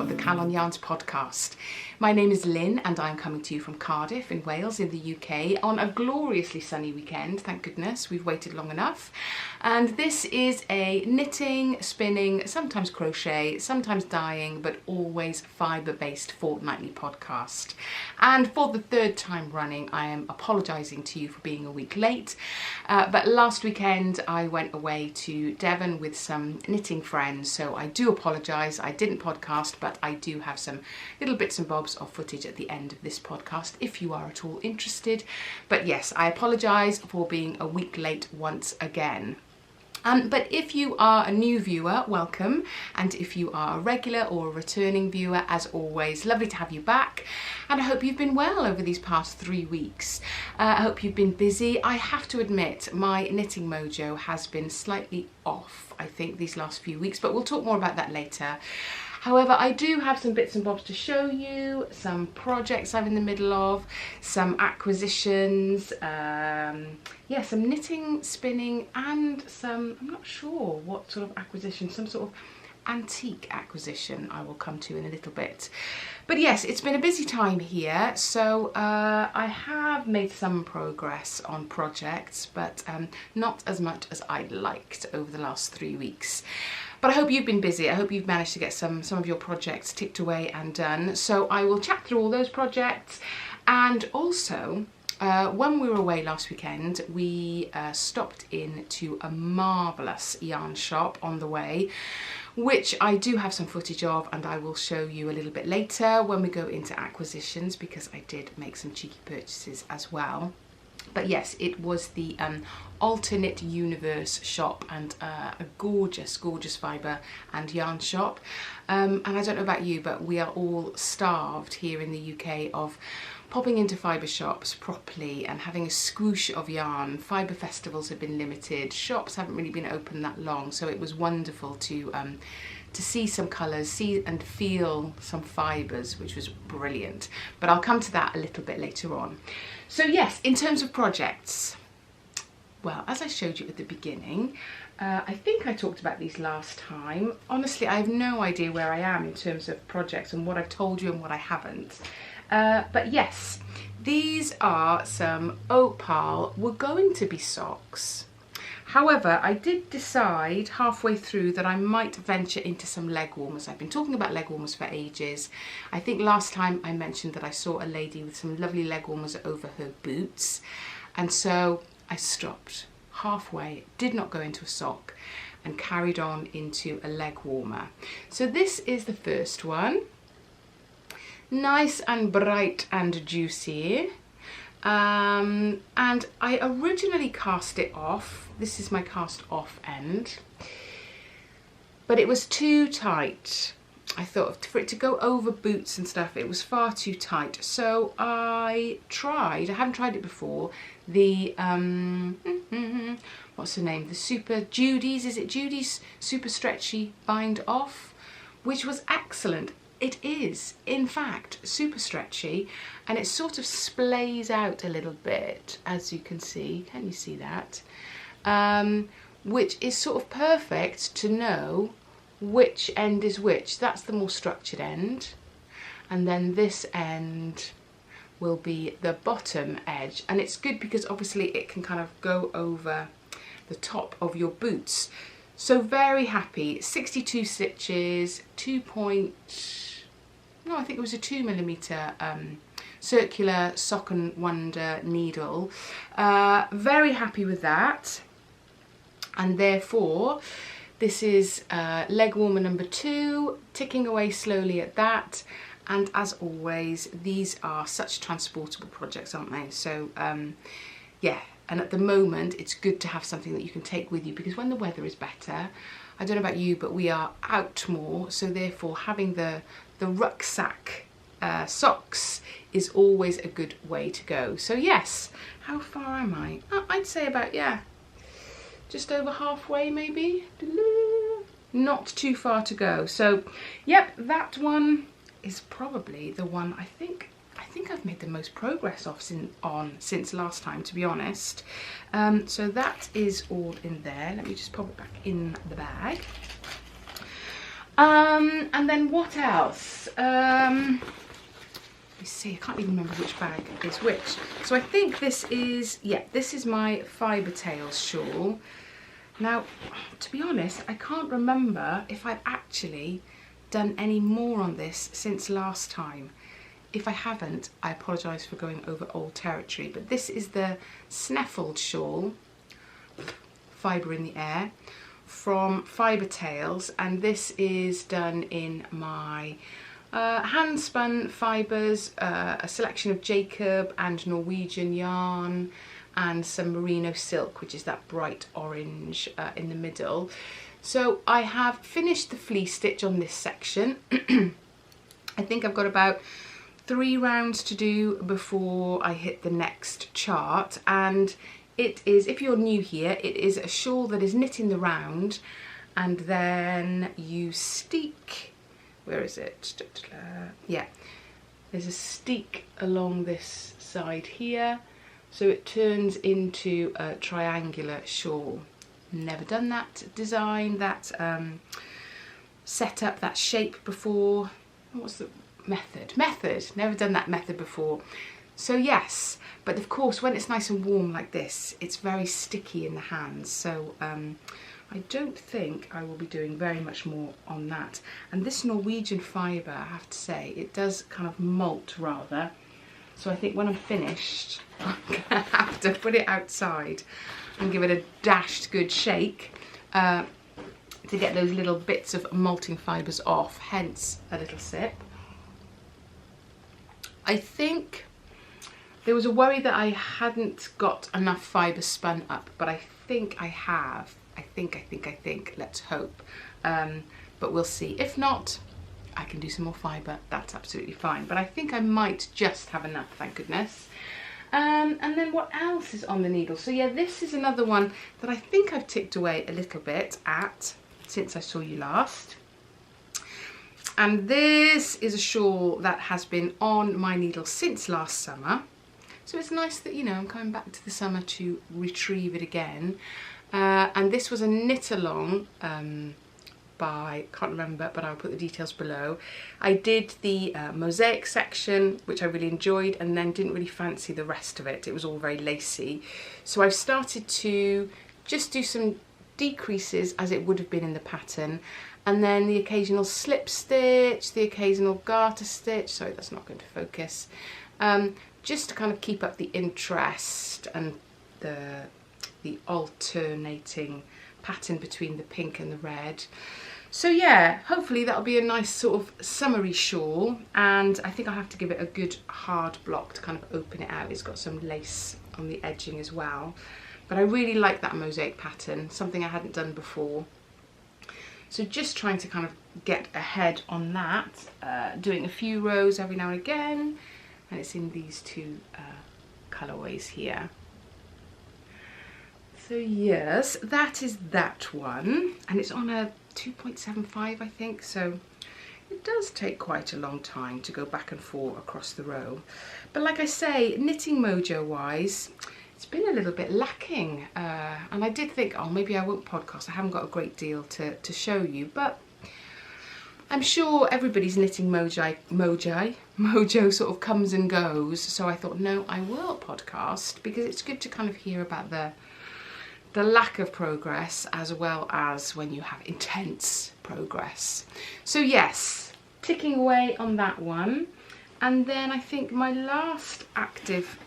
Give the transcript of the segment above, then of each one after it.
the Calon Yarns Podcast. My name is Lynn and I'm coming to you from Cardiff in Wales in the UK on a gloriously sunny weekend, thank goodness, we've waited long enough. And this is a knitting, spinning, sometimes crochet, sometimes dyeing, but always fibre-based fortnightly podcast. And for the third time running, I am apologising to you for being a week late, but last weekend I went away to Devon with some knitting friends, so I do apologise. I didn't podcast, but I do have some little bits and bobs of footage at the end of this podcast if you are at all interested. But yes, I apologise for being a week late once again. But if you are a new viewer, welcome, and if you are a regular or a returning viewer, as always, lovely to have you back, and I hope you've been well over these past 3 weeks. I hope you've been busy. I have to admit, my knitting mojo has been slightly off, I think, these last few weeks, but we'll talk more about that later. However, I do have some bits and bobs to show you, some projects I'm in the middle of, some acquisitions, some knitting, spinning, and some, I'm not sure what sort of acquisition, some sort of antique acquisition I will come to in a little bit. But yes, it's been a busy time here, so I have made some progress on projects, but not as much as I'd liked over the last 3 weeks. But I hope you've been busy. I hope you've managed to get some of your projects ticked away and done. So I will chat through all those projects. And also, when we were away last weekend, we stopped into a marvellous yarn shop on the way, which I do have some footage of, and I will show you a little bit later when we go into acquisitions, because I did make some cheeky purchases as well. But yes, it was the AlterKNIT Universe shop, and a gorgeous, gorgeous fibre and yarn shop. And I don't know about you, but we are all starved here in the UK of popping into fibre shops properly and having a swoosh of yarn. Fibre festivals have been limited, shops haven't really been open that long, so it was wonderful to see some colours, see and feel some fibres, which was brilliant. But I'll come to that a little bit later on. So yes, in terms of projects, well, as I showed you at the beginning, I think I talked about these last time. Honestly, I have no idea where I am in terms of projects and what I've told you and what I haven't. But yes, these are some opal, were going to be socks. However, I did decide halfway through that I might venture into some leg warmers. I've been talking about leg warmers for ages. I think last time I mentioned that I saw a lady with some lovely leg warmers over her boots. And so I stopped halfway, did not go into a sock, and carried on into a leg warmer. So this is the first one. Nice and bright and juicy. And I originally cast it off. This is my cast off end, but it was too tight. I thought for it to go over boots and stuff, it was far too tight. So I haven't tried it before, the what's the name, the Super Judy's, is it Judy's Super Stretchy Bind Off, which was excellent. It is, in fact, super stretchy, and it sort of splays out a little bit, as you can see. Can you see that? Which is sort of perfect to know which end is which. That's the more structured end, and then this end will be the bottom edge, and it's good because obviously it can kind of go over the top of your boots. So very happy. 62 stitches, I think it was a 2mm circular Sock and Wonder needle. Very happy with that, and therefore this is leg warmer number 2, ticking away slowly at that. And as always, these are such transportable projects, aren't they? So yeah, and at the moment it's good to have something that you can take with you, because when the weather is better, I don't know about you, but we are out more, so therefore having the rucksack socks is always a good way to go. So yes, how far am I? I'd say about, yeah, just over halfway maybe. Not too far to go. So yep, that one is probably the one I think I've made the most progress since last time, to be honest. So that is all in there. Let me just pop it back in the bag. And then what else? Let me see, I can't even remember which bag is which. So I think this is, yeah, this is my Fibertail shawl. Now, to be honest, I can't remember if I've actually done any more on this since last time. If I haven't, I apologise for going over old territory, but this is the Snefald Shawl, Fibre in the Air, from Fibertails, and this is done in my hand spun fibres, a selection of Jacob and Norwegian yarn, and some merino silk, which is that bright orange in the middle. So I have finished the fleece stitch on this section. I think I've got about 3 rounds to do before I hit the next chart, and it is, if you're new here, it is a shawl that is knit in the round, and then you steek, where is it? Yeah, there's a steek along this side here, so it turns into a triangular shawl. Never done that design, that setup, that shape before. What's the method? Never done that method before. So yes, but of course when it's nice and warm like this, it's very sticky in the hands, so I don't think I will be doing very much more on that. And this Norwegian fibre, I have to say, it does kind of molt rather, so I think when I'm finished I'm gonna have to put it outside and give it a dashed good shake to get those little bits of molting fibres off, hence a little sip. I think there was a worry that I hadn't got enough fibre spun up, but I think I have. I think, let's hope. But we'll see. If not, I can do some more fibre, that's absolutely fine. But I think I might just have enough, thank goodness. And then what else is on the needle? So yeah, this is another one that I think I've ticked away a little bit at since I saw you last. And this is a shawl that has been on my needle since last summer. So it's nice that, you know, I'm coming back to the summer to retrieve it again. And this was a knit along by, can't remember, but I'll put the details below. I did the mosaic section, which I really enjoyed, and then didn't really fancy the rest of it. It was all very lacy. So I've started to just do some decreases as it would have been in the pattern, and then the occasional slip stitch, the occasional garter stitch. Sorry, that's not going to focus. Just to kind of keep up the interest and the alternating pattern between the pink and the red. So yeah, hopefully that'll be a nice sort of summery shawl, and I think I'll have to give it a good hard block to kind of open it out. It's got some lace on the edging as well, but I really like that mosaic pattern, something I hadn't done before. So just trying to kind of get ahead on that, doing a few rows every now and again, and it's in these two colourways here. So yes, that is that one, and it's on a 2.75 I think, so it does take quite a long time to go back and forth across the row. But like I say, knitting mojo wise, it's been a little bit lacking, and I did think, oh, maybe I won't podcast, I haven't got a great deal to show you, but I'm sure everybody's knitting mojo sort of comes and goes, so I thought, no, I will podcast, because it's good to kind of hear about the lack of progress as well as when you have intense progress. So yes, ticking away on that one. And then I think my last active,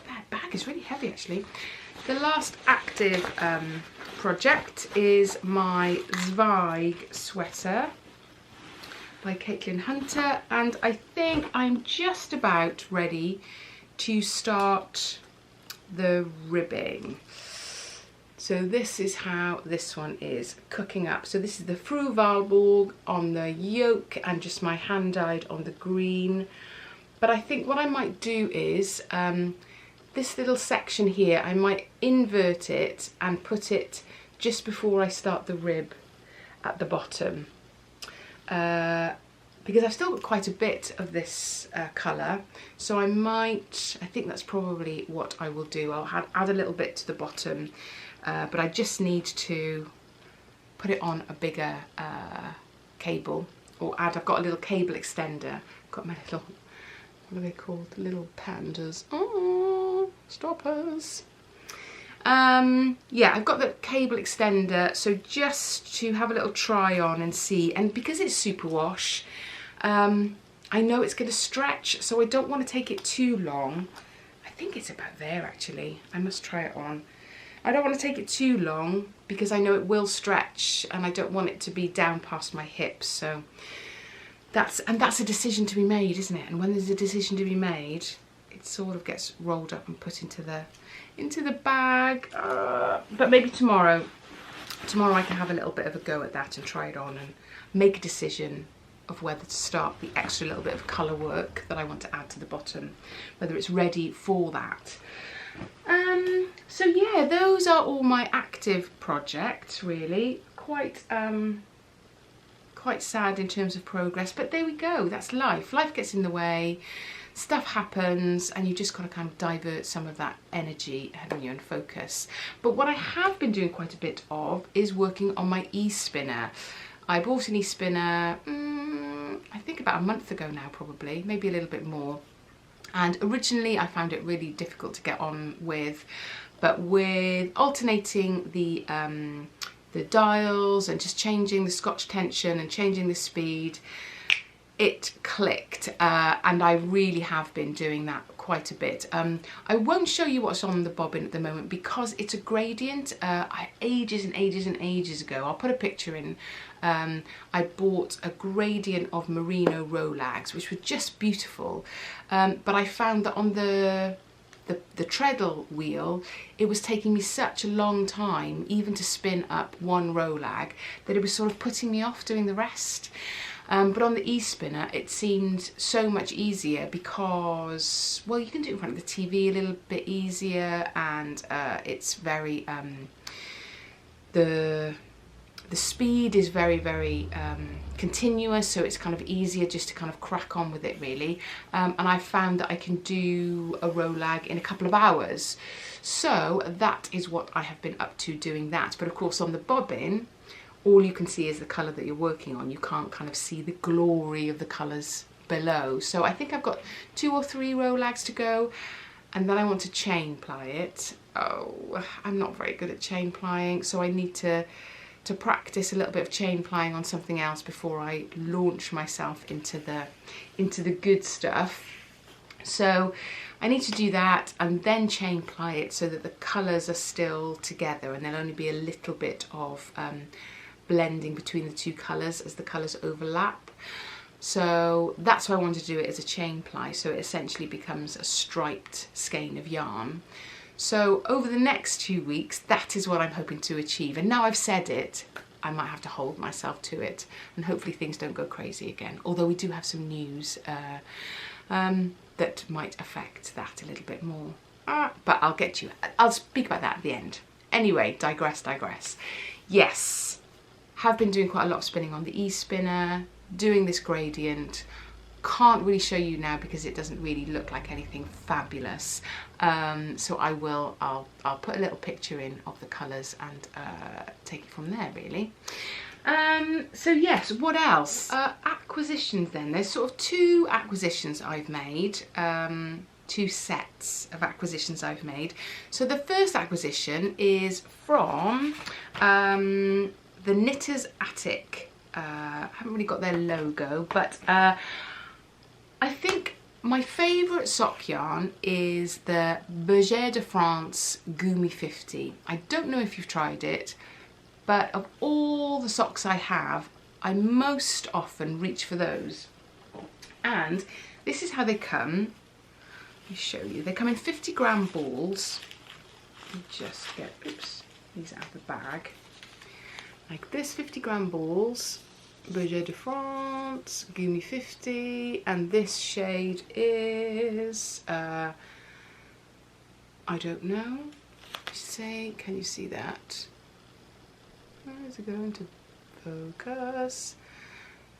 that bag is really heavy actually. The last active project is my Zweig Sweater by Caitlin Hunter, and I think I'm just about ready to start the ribbing. So this is how this one is cooking up. So this is the Fru Valborg on the yoke and just my hand dyed on the green. But I think what I might do is this little section here, I might invert it and put it just before I start the rib at the bottom. Because I've still got quite a bit of this colour, so I think that's probably what I will do. I'll add a little bit to the bottom, but I just need to put it on a bigger cable, or I've got a little cable extender. I've got my little, what are they called? Little pandas. Oh, stoppers. Yeah, I've got the cable extender, so just to have a little try on and see. And because it's superwash, I know it's going to stretch, so I don't want to take it too long. I think it's about there actually. I must try it on. I don't want to take it too long because I know it will stretch and I don't want it to be down past my hips. So that's a decision to be made, isn't it? And when there's a decision to be made, it sort of gets rolled up and put into the bag. But maybe tomorrow I can have a little bit of a go at that and try it on and make a decision of whether to start the extra little bit of colour work that I want to add to the bottom, whether it's ready for that. So yeah, those are all my active projects really. Quite sad in terms of progress, but there we go, that's life. Life gets in the way, stuff happens, and you just got to kind of divert some of that energy, haven't you, and focus. But what I have been doing quite a bit of is working on my Espinner. I bought an Espinner, I think about a month ago now probably, maybe a little bit more. And originally I found it really difficult to get on with, but with alternating the dials and just changing the scotch tension and changing the speed, it clicked, and I really have been doing that quite a bit. I won't show you what's on the bobbin at the moment because it's a gradient. Ages and ages and ages ago, I'll put a picture in, I bought a gradient of merino rolags, which were just beautiful, but I found that on the treadle wheel, it was taking me such a long time even to spin up one rolag that it was sort of putting me off doing the rest. But on the Espinner it seemed so much easier because, well, you can do it in front of the TV a little bit easier, and it's very, the speed is very, very continuous, so it's kind of easier just to kind of crack on with it really. And I found that I can do a rolag in a couple of hours. So that is what I have been up to, doing that. But of course on the bobbin, all you can see is the colour that you're working on. You can't kind of see the glory of the colours below. So I think I've got 2 or 3 rolags to go, and then I want to chain ply it. Oh, I'm not very good at chain plying, so I need to practice a little bit of chain plying on something else before I launch myself into the good stuff. So I need to do that and then chain ply it so that the colours are still together, and there'll only be a little bit of blending between the 2 colours as the colours overlap. So that's why I want to do it as a chain ply, so it essentially becomes a striped skein of yarn. So over the next few weeks, that is what I'm hoping to achieve. And now I've said it, I might have to hold myself to it, and hopefully things don't go crazy again. Although we do have some news that might affect that a little bit more. But I'll speak about that at the end. Anyway, digress. Yes, have been doing quite a lot of spinning on the Espinner, doing this gradient. Can't really show you now because it doesn't really look like anything fabulous. So I'll put a little picture in of the colours and take it from there really. So yes, what else? Acquisitions then. There's sort of 2 acquisitions I've made, 2 sets of acquisitions I've made. So the first acquisition is from the Knitter's Attic. I haven't really got their logo, but I think my favourite sock yarn is the Berger de France Gumi 50. I don't know if you've tried it, but of all the socks I have, I most often reach for those. And this is how they come. Let me show you. They come in 50-gram balls. Let me just get, oops, these out of the bag. Like this, 50-gram balls. Berger de France, Gumi 50, and this shade is, I don't know, say, can you see that? Where is it going to focus?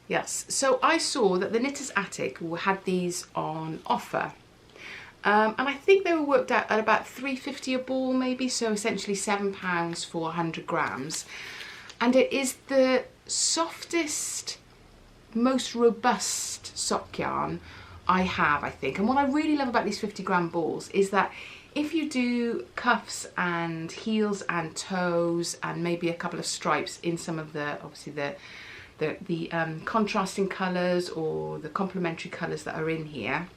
Yes, so I saw that the Knitter's Attic had these on offer. And I think they were worked out at about £3.50 a ball maybe, so essentially £7 for 100 grams. And it is the softest most robust sock yarn I have, I think. And what I really love about these 50-gram balls is that if you do cuffs and heels and toes and maybe a couple of stripes in some of the, obviously the contrasting colours or the complementary colours that are in here,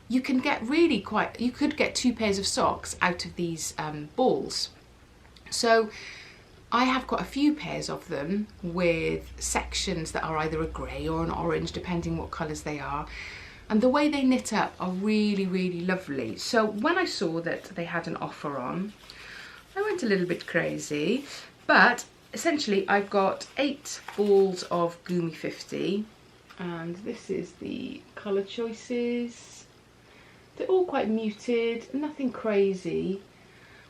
you can get really quite, you could get 2 pairs of socks out of these balls. So I have quite a few pairs of them with sections that are either a grey or an orange, depending what colours they are. And the way they knit up are really, really lovely. So when I saw that they had an offer on, I went a little bit crazy. But essentially I've got 8 balls of Gumi 50. And this is the colour choices. They're all quite muted, nothing crazy.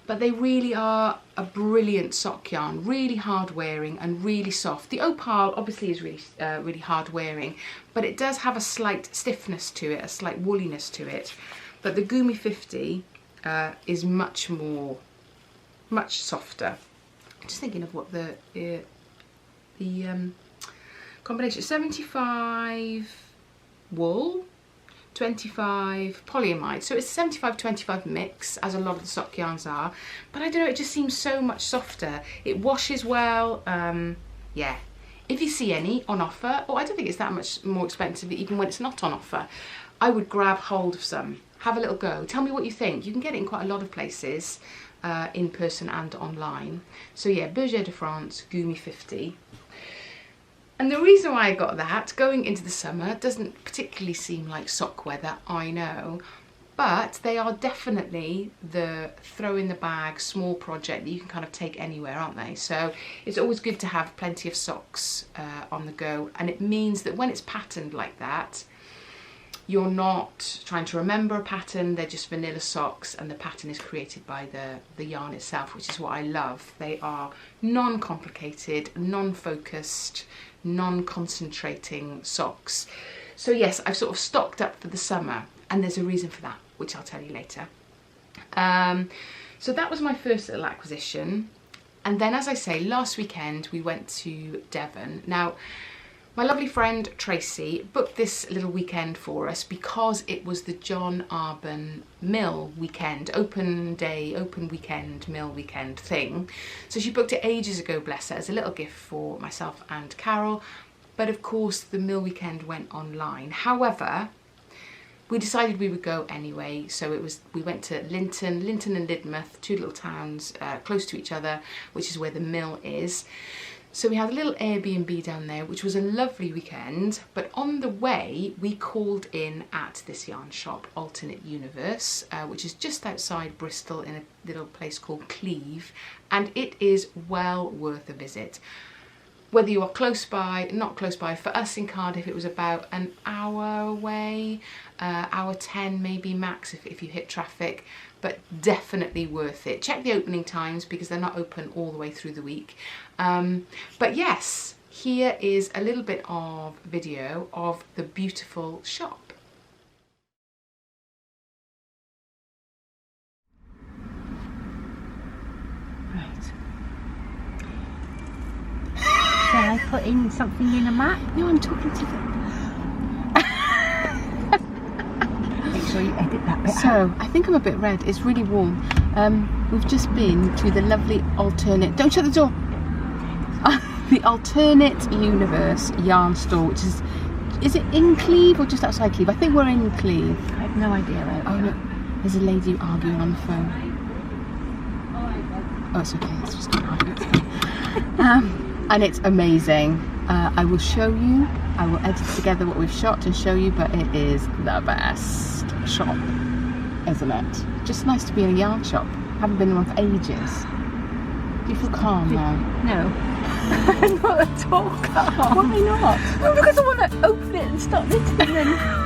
But they really are a brilliant sock yarn, really hard wearing and really soft. The opal obviously is really hard wearing, but it does have a slight stiffness to it, a slight woolliness to it. But the Gumi 50 is much softer. I'm just thinking of what the combination: 75 wool, 25 polyamide, so it's a 75-25 mix, as a lot of the sock yarns are, but I don't know, it just seems so much softer. It washes well. Yeah, if you see any on offer, or I don't think it's that much more expensive even when it's not on offer, I would grab hold of some, have a little go, tell me what you think. You can get it in quite a lot of places, in person and online. So yeah, Berger de France Gumi 50. And the reason why I got that, going into the summer, doesn't particularly seem like sock weather, I know, but they are definitely the throw in the bag small project that you can kind of take anywhere, aren't they? So it's always good to have plenty of socks on the go, and it means that when it's patterned like that, you're not trying to remember a pattern, they're just vanilla socks, and the pattern is created by the yarn itself, which is what I love. They are non-complicated, non-focused, non-concentrating socks. So yes, I've sort of stocked up for the summer, and there's a reason for that, which I'll tell you later. So that was my first little acquisition. And then, as I say, last weekend we went to Devon. Now, my lovely friend Tracy booked this little weekend for us because it was the John Arbon Mill weekend, open day, open weekend, mill weekend thing. So she booked it ages ago, bless her, as a little gift for myself and Carol. But of course the mill weekend went online. However, we decided we would go anyway. So we went to Linton and Lidmouth, 2 little towns close to each other, which is where the mill is. So we had a little Airbnb down there, which was a lovely weekend, but on the way we called in at this yarn shop, AlterKNIT Universe, which is just outside Bristol in a little place called Cleve, and it is well worth a visit. Whether you are close by, not close by, for us in Cardiff it was about an hour away, hour 10 maybe max if you hit traffic, but definitely worth it. Check the opening times because they're not open all the way through the week. But yes, here is a little bit of video of the beautiful shop. Right. Shall I put in something in a map? No, I'm talking to them. Make sure you edit that bit. So, I think I'm a bit red. It's really warm. We've just been to the lovely AlterKNIT. Don't shut the door. The AlterKNIT Universe yarn store, which is it in Cleve or just outside Cleve? I think we're in Cleve. I have no idea where. Oh look, there's a lady arguing on the phone. Oh, it's okay. It's just an argument. And it's amazing. I will show you. I will edit together what we've shot and show you, but it is the best shop, isn't it? Just nice to be in a yarn shop. Haven't been in one for ages. Do you feel calm now? No. Not at all calm. Why not? Well, because I want to open it and start knitting and then...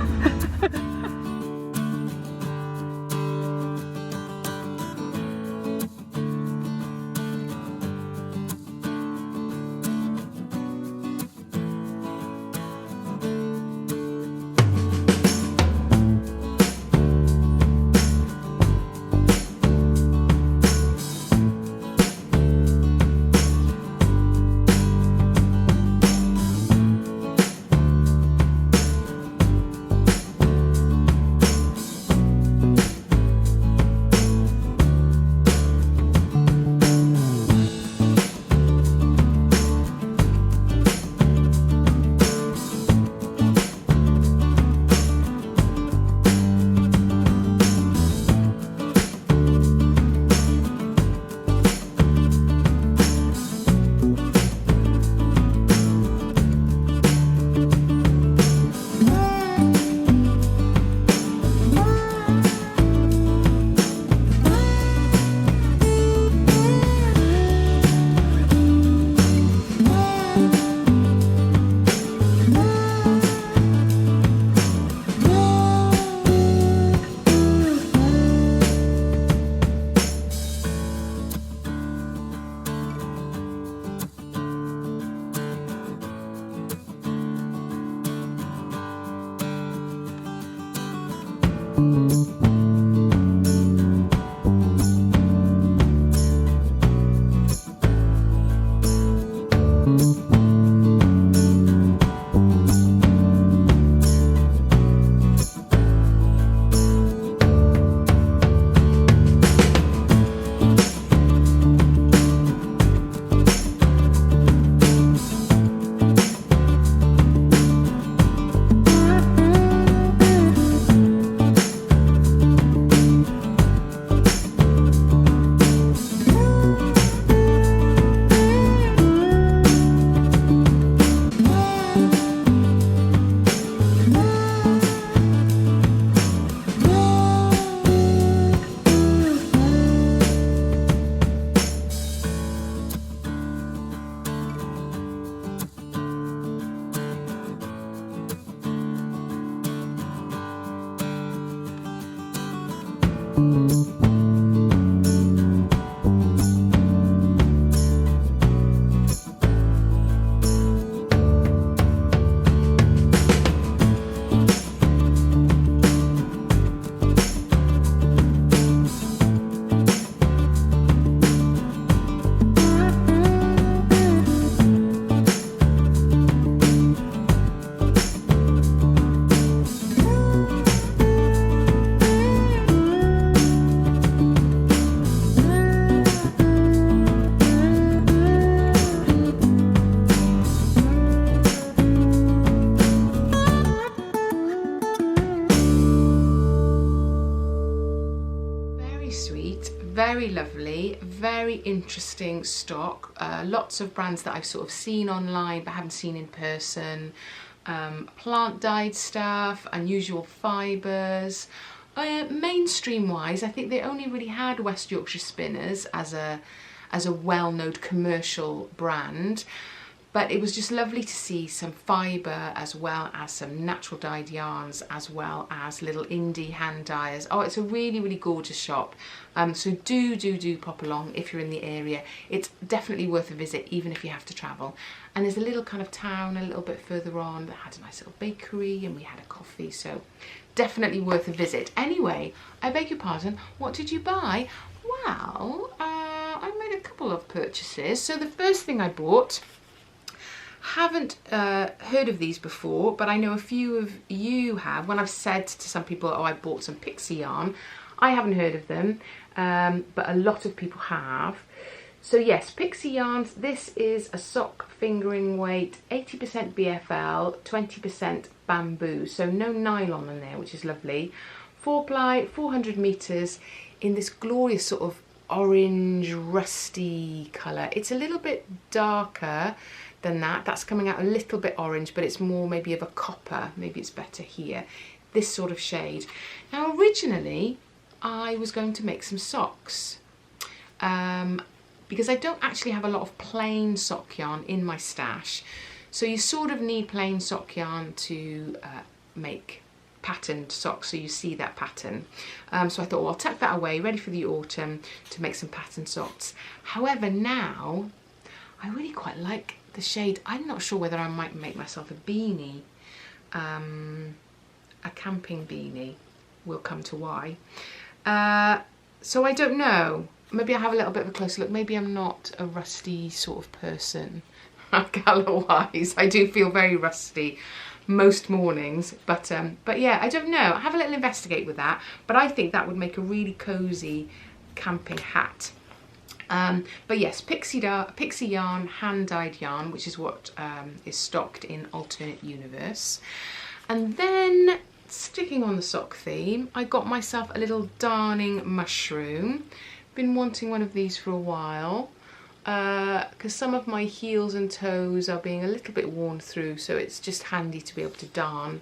great, very lovely, very interesting stock. Lots of brands that I've sort of seen online but haven't seen in person. Plant dyed stuff, unusual fibres. Mainstream wise, I think they only really had West Yorkshire Spinners as a well-known commercial brand. But it was just lovely to see some fibre as well as some natural dyed yarns as well as little indie hand dyers. Oh, it's a really, really gorgeous shop. So do pop along if you're in the area. It's definitely worth a visit even if you have to travel. And there's a little kind of town a little bit further on that had a nice little bakery and we had a coffee. So definitely worth a visit. Anyway, I beg your pardon, what did you buy? Well, I made a couple of purchases. So the first thing I bought, haven't heard of these before, but I know a few of you have. When I've said to some people, oh, I bought some Pixie yarn, I haven't heard of them, but a lot of people have. So yes, Pixie yarns, this is a sock fingering weight, 80% BFL, 20% bamboo, so no nylon in there, which is lovely. 4-ply, 400 meters in this glorious sort of orange rusty colour. It's a little bit darker than that. That's coming out a little bit orange, but it's more maybe of a copper. Maybe it's better here. This sort of shade. Now originally I was going to make some socks because I don't actually have a lot of plain sock yarn in my stash. So you sort of need plain sock yarn to make patterned socks, so you see that pattern. So I thought, well, I'll tuck that away, ready for the autumn to make some patterned socks. However, now I really quite like the shade. I'm not sure whether I might make myself a beanie, a camping beanie. We'll come to why. So I don't know. Maybe I'll have a little bit of a closer look. Maybe I'm not a rusty sort of person. Colour-wise, I do feel very rusty most mornings, but yeah, I don't know. I'll have a little investigate with that, but I think that would make a really cosy camping hat. But yes, Pixie yarn, hand-dyed yarn, which is what is stocked in AlterKNIT Universe. And then, sticking on the sock theme, I got myself a little darning mushroom. Been wanting one of these for a while, because some of my heels and toes are being a little bit worn through, so it's just handy to be able to darn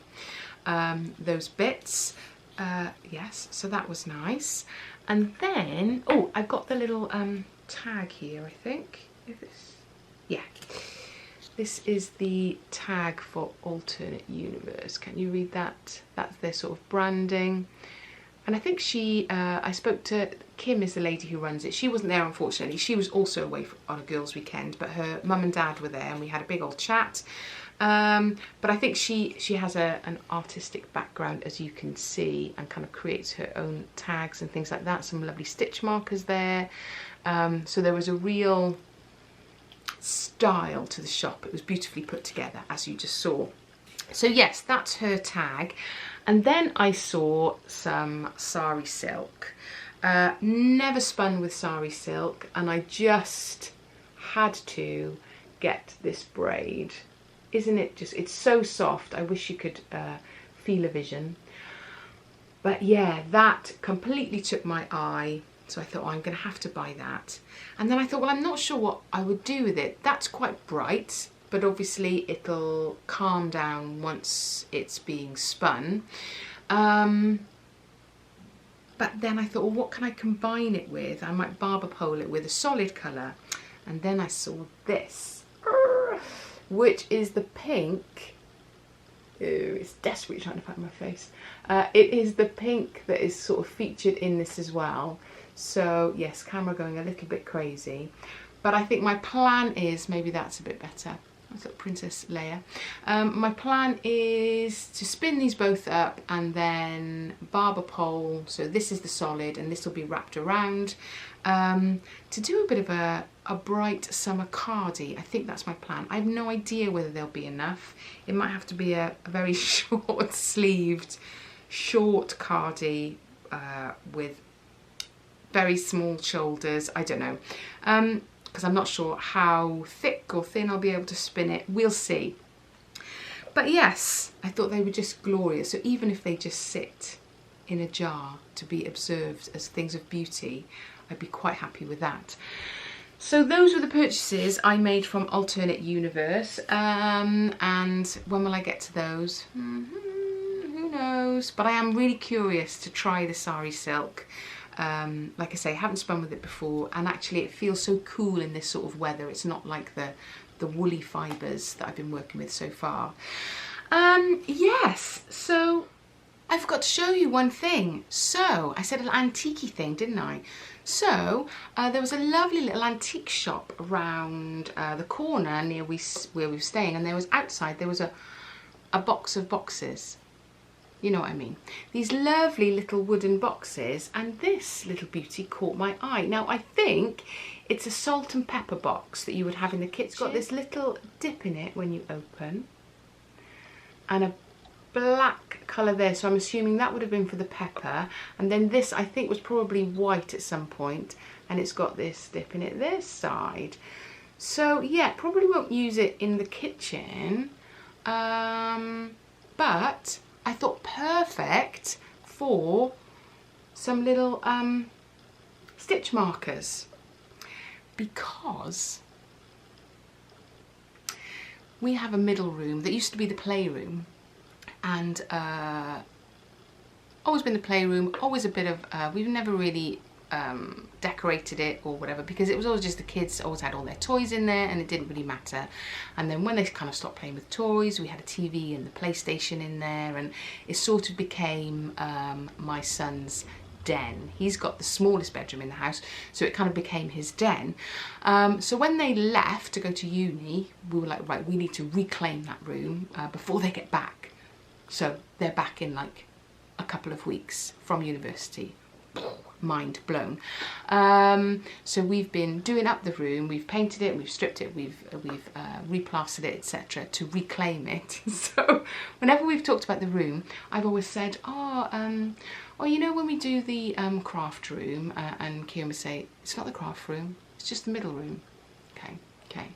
those bits. Yes, so that was nice. And then, oh, I've got the little tag here, I think. Yeah, this is the tag for AlterKNIT Universe. Can you read that? That's their sort of branding. And I think I spoke to Kim, is the lady who runs it. She wasn't there, unfortunately. She was also away on a girls' weekend, but her mum and dad were there and we had a big old chat. But I think she has an artistic background, as you can see, and kind of creates her own tags and things like that. Some lovely stitch markers there. So there was a real style to the shop. It was beautifully put together, as you just saw. So yes, that's her tag. And then I saw some sari silk. Never spun with sari silk, and I just had to get this braid. Isn't it just, it's so soft. I wish you could feel a vision. But yeah, that completely took my eye. So I thought, oh, I'm going to have to buy that. And then I thought, well, I'm not sure what I would do with it. That's quite bright, but obviously it'll calm down once it's being spun. But then I thought, well, what can I combine it with? I might barber pole it with a solid colour. And then I saw this, which is the pink. Ew, it's desperately trying to find my face. It is the pink that is sort of featured in this as well. So yes, camera going a little bit crazy. But I think my plan is, maybe that's a bit better. That's like Princess Leia. My plan is to spin these both up and then barber pole. So this is the solid and this will be wrapped around. To do a bit of a bright summer cardie. I think that's my plan. I have no idea whether there'll be enough. It might have to be a very short sleeved, short cardie with very small shoulders. I don't know. Because I'm not sure how thick or thin I'll be able to spin it. We'll see. But yes, I thought they were just glorious. So even if they just sit in a jar to be observed as things of beauty, I'd be quite happy with that. So those were the purchases I made from AlterKNIT Universe, and when will I get to those? Who knows, but I am really curious to try the sari silk. Like I say, I haven't spun with it before, and actually it feels so cool in this sort of weather. It's not like the woolly fibres that I've been working with so far. Yes, so I forgot to show you one thing. So I said an antique-y thing, didn't I? So there was a lovely little antique shop around the corner near where we were staying, and there was outside, there was a box of boxes. You know what I mean? These lovely little wooden boxes, and this little beauty caught my eye. Now I think it's a salt and pepper box that you would have in the kitchen. It's got this little dip in it when you open, and a black colour there, so I'm assuming that would have been for the pepper, and then this I think was probably white at some point, and it's got this dip in it this side. So yeah, probably won't use it in the kitchen, but I thought perfect for some little stitch markers, because we have a middle room that used to be the playroom, and always been the playroom, always a bit of, we've never really decorated it or whatever, because it was always just the kids always had all their toys in there and it didn't really matter. And then when they kind of stopped playing with toys, we had a TV and the PlayStation in there, and it sort of became my son's den. He's got the smallest bedroom in the house, so it kind of became his den. So when they left to go to uni, we were like, right, we need to reclaim that room before they get back. So they're back in like a couple of weeks from university. Mind blown. So we've been doing up the room, we've painted it, we've stripped it, we've replastered it, etc., to reclaim it. So whenever we've talked about the room, I've always said, oh, you know, when we do the craft room, and Kieran would say, it's not the craft room, it's just the middle room. Okay.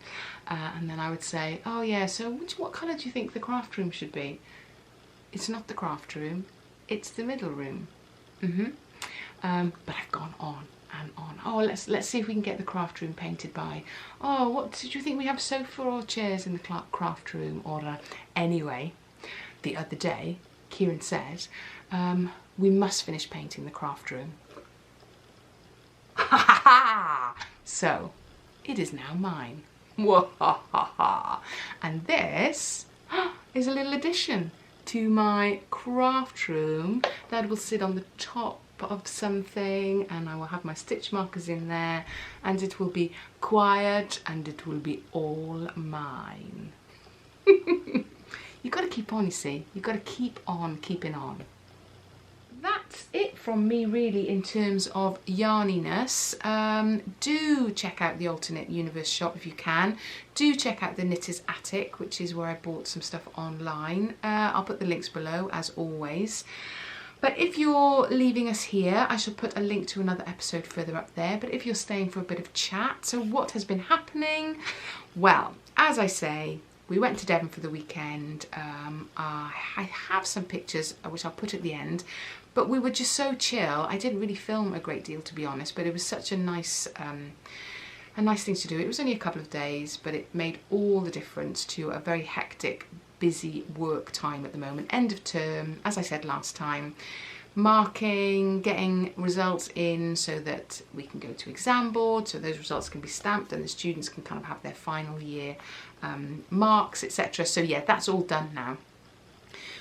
And then I would say, oh yeah, so what colour do you think the craft room should be? It's not the craft room, it's the middle room. But I've gone on and on. Oh, let's see if we can get the craft room painted by. Oh, what did you think? We have sofa or chairs in the craft room? Or anyway, the other day, Kieran said, we must finish painting the craft room. So it is now mine. And this is a little addition to my craft room that will sit on the top of something, and I will have my stitch markers in there, and it will be quiet and it will be all mine. You've got to keep on, you see. You've got to keep on keeping on. That's it from me really in terms of yarniness. Do check out the AlterKNIT Universe shop if you can. Do check out the Knitter's Attic, which is where I bought some stuff online. I'll put the links below as always. But if you're leaving us here, I shall put a link to another episode further up there. But if you're staying for a bit of chat, so what has been happening? Well, as I say, we went to Devon for the weekend. I have some pictures, which I'll put at the end, but we were just so chill. I didn't really film a great deal, to be honest, but it was such a nice thing to do. It was only a couple of days, but it made all the difference to a very hectic, busy work time at the moment. End of term, as I said last time, marking, getting results in so that we can go to exam board, so those results can be stamped and the students can kind of have their final year marks, etc. So yeah, that's all done now.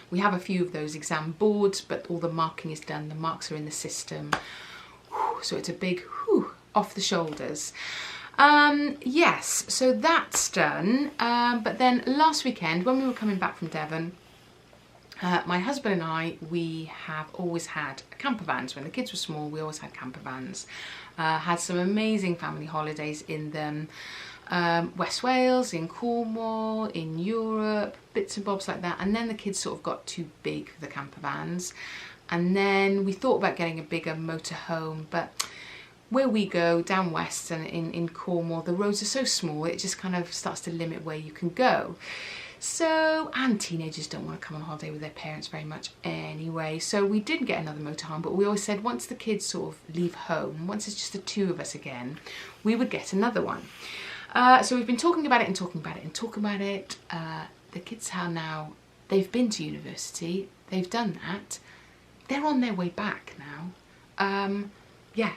We have a few of those exam boards, but all the marking is done. The marks are in the system. So it's a big off the shoulders. Yes, so that's done. But then last weekend, when we were coming back from Devon, my husband and I, we have always had camper vans. When the kids were small, we always had camper vans. Had some amazing family holidays in them. West Wales, in Cornwall, in Europe, bits and bobs like that. And then the kids sort of got too big for the camper vans. And then we thought about getting a bigger motorhome, but where we go down west and in Cornwall, the roads are so small, it just kind of starts to limit where you can go. So, and teenagers don't want to come on holiday with their parents very much anyway. So we did get another motorhome, but we always said once the kids sort of leave home, once it's just the two of us again, we would get another one. So we've been talking about it and talking about it and talking about it. The kids are now, they've been to university, they've done that. They're on their way back now. Yeah,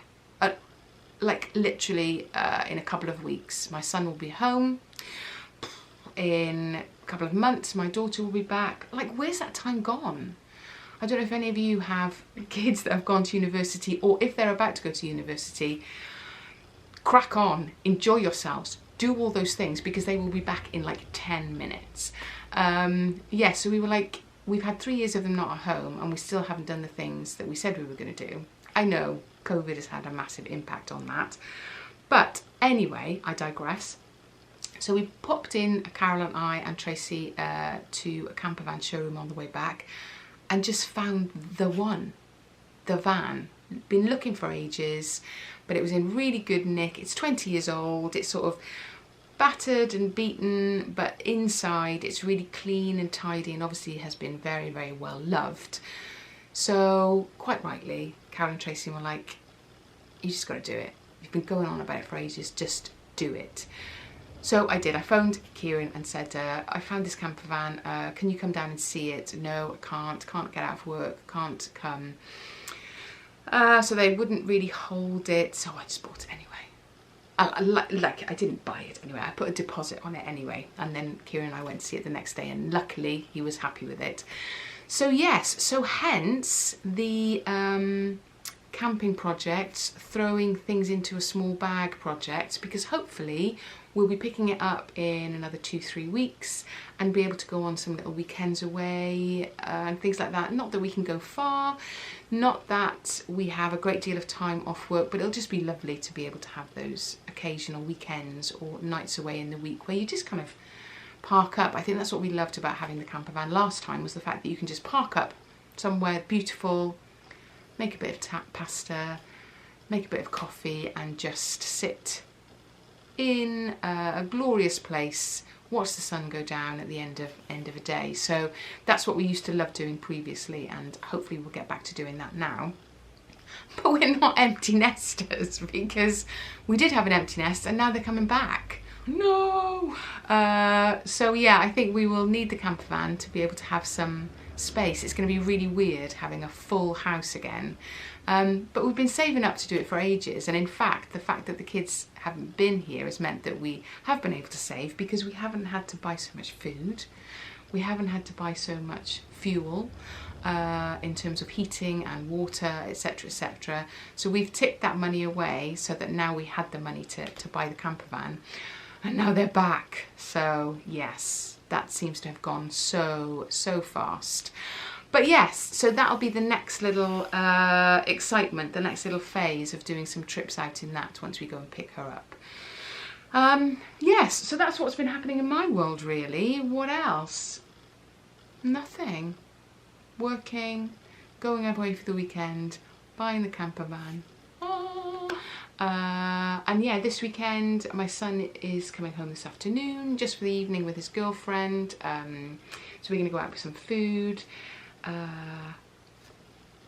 like literally in a couple of weeks, my son will be home. In a couple of months, my daughter will be back. Like, where's that time gone? I don't know if any of you have kids that have gone to university, or if they're about to go to university. Crack on, enjoy yourselves, do all those things, because they will be back in like 10 minutes. Yeah, so we were like, we've had 3 years of them not at home, and we still haven't done the things that we said we were going to do. I know COVID has had a massive impact on that, but anyway, I digress. So we popped in, Carol and I and Tracy, to a camper van showroom on the way back, and just found the one, the van. Been looking for ages, but it was in really good nick. It's 20 years old. It's sort of battered and beaten, but inside it's really clean and tidy, and obviously has been very, very well loved. So quite rightly, Carol and Tracy were like, you just got to do it. You've been going on about it for ages, just do it. So I did. I phoned Kieran and said, I found this camper van, can you come down and see it? No, I can't get out of work, can't come. So they wouldn't really hold it, so I just bought it anyway. Like, I didn't buy it anyway, I put a deposit on it anyway, and then Kieran and I went to see it the next day, and luckily he was happy with it. So yes, so hence the camping project, throwing things into a small bag project, because hopefully we'll be picking it up in another 2-3 weeks and be able to go on some little weekends away and things like that. Not that we can go far, not that we have a great deal of time off work, but it'll just be lovely to be able to have those occasional weekends or nights away in the week where you just kind of park up. I think that's what we loved about having the camper van last time, was the fact that you can just park up somewhere beautiful, make a bit of pasta, make a bit of coffee, and just sit in a glorious place, watch the sun go down at the end of a day. So that's what we used to love doing previously, and hopefully we'll get back to doing that now. But we're not empty nesters, because we did have an empty nest and now they're coming back. No! So yeah, I think we will need the camper van to be able to have some space. It's going to be really weird having a full house again. But we've been saving up to do it for ages, and in fact the fact that the kids haven't been here has meant that we have been able to save, because we haven't had to buy so much food, we haven't had to buy so much fuel in terms of heating and water, etc, etc. So we've tipped that money away so that now we had the money to buy the camper van, and now they're back. So yes, that seems to have gone so fast. But yes, so that'll be the next little excitement, the next little phase of doing some trips out in that once we go and pick her up. Yes, so that's what's been happening in my world really. What else? Nothing. Working, going away for the weekend, buying the camper van. And yeah, this weekend my son is coming home this afternoon just for the evening with his girlfriend. So we're going to go out with some food.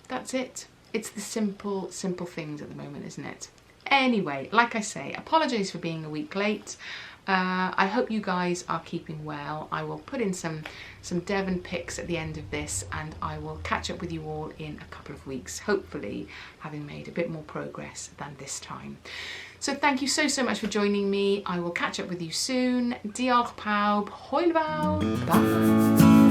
That's it. It's the simple things at the moment, isn't it? Anyway, like I say, apologies for being a week late. I hope you guys are keeping well. I will put in some Devon pics at the end of this, and I will catch up with you all in a couple of weeks, hopefully having made a bit more progress than this time. So thank you so much for joining me. I will catch up with you soon. Diolch pawb, hwyl fawr, bye.